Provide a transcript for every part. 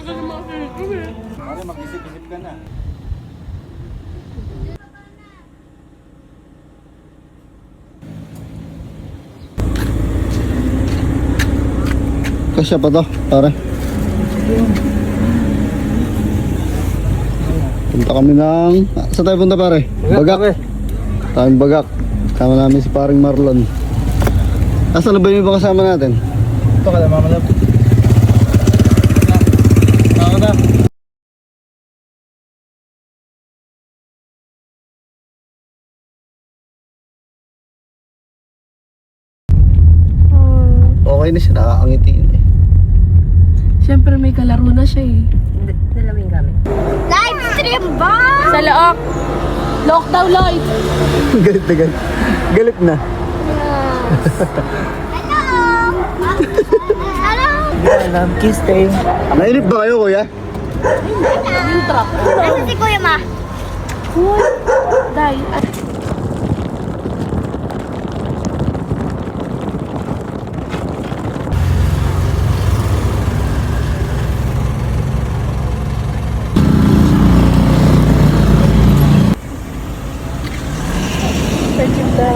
Tagal na mga ito eh. Para mag-isip-isip ka na. Kasya pa to, pare. Punta kami ng... Saan tayo punta, pare? Bagak. Tayong Bagak. Kasama namin si paring Marlon. Asan na ba yung ibang kasama natin? Ito ka na, mama love. Mama na. Okay na siya, nakakangiti yun eh. Siyempre may kalaro na siya eh. Dala mo yung gamit. Live stream ba? Sa look! Lock daw, Lloyd! Galit na galit. Galit na. Hello! Hello! Alam, kiss tayo. Nainip ba kayo, kuya? Yung truck. Nasaan si Kuya Ma? Uy! Day, at...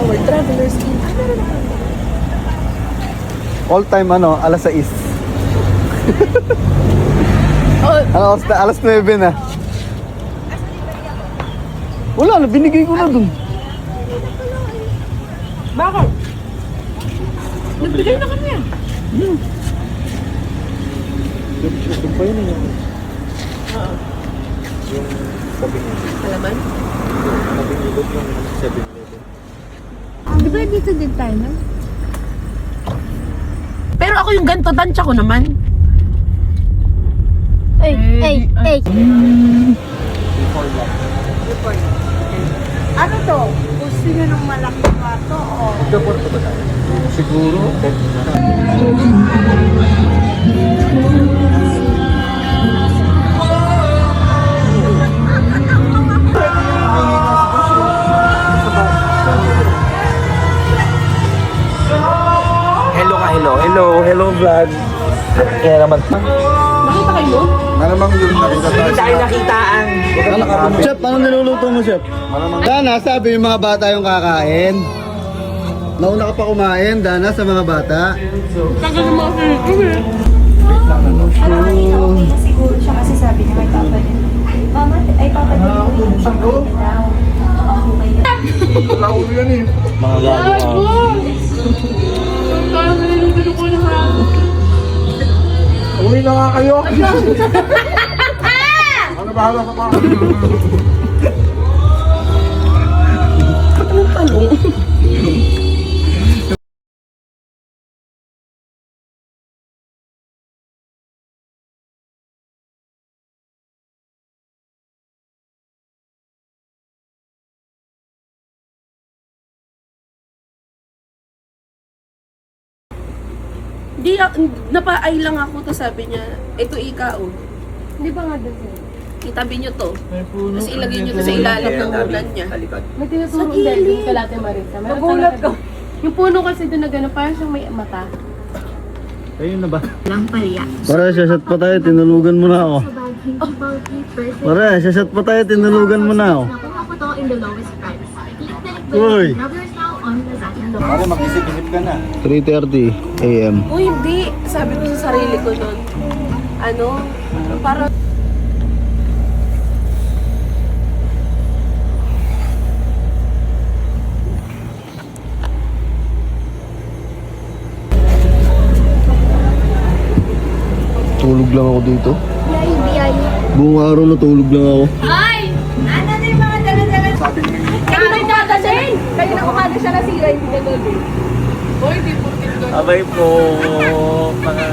We're travelers in... All time ano, alas 6. Oh, Ano, alas 9 na. Wala na, binigay ko na dun. bakit? Nagbigay na kami yan. Ito pa yun yung... Yung sabi niya. Alaman? Sabi niya yung 7. Di ba dito din tayo na? Pero ako yung ganito, tansya ko naman. Ay! Ano to? Gusto nyo ng malaking kwarto o? Magkapon pa ba tayo? Siguro. Hello vlog. Kaya naman. Nakita kayo? Malamang yun nakita tayo. Hindi tayo nakitaan. Chef, anong niluluto mo, Chef? Dana, sabi yung mga bata yung kakain. Nauna ka pa kumain, Dana, sa mga bata. Tagal na mga ito eh. Okay na siguro siya kasi sabi niya kay Papa din. Mama, ay Papa din. Okay na. Laulo yan eh. Mga gago. Parang niluluto ko na nga. Uwi na nga kayo. Ano bahala ka pa? Anong tanong? Di, napa-ay lang ako to sabi niya. Ito ikaw. Di ba nga doon? Itabi niyo to. Tapos ilagay niyo to sa ilalim ng ulan niya. May tinuturo din doon kay Ate Marisa. Nagulat ko. Yung puno kasi doon na gano'n, parang siyang may mata. Ayun na ba? Lang palya. Pare, sasat pa tayo, tinulugan mo na ako. Pare, sasat pa tayo, tinulugan mo na ako. Nakuha ko to in the lowest price. Click the link Uy! below. Grab yours now on Lazada. Para mag-isip-isip ka na. 3:30 AM. O hindi, sabi ko sa sarili ko nun. Ano? Para... Tulog lang ako dito. BI. Buong araw natulog lang ako. Ay! Ano na yung mga dala-dala? Sabi niya Kayo na umaga siya. Kayo na umaga siya nasira, hindi ka gabi. O hindi, porkit doon. Abay po. Mga...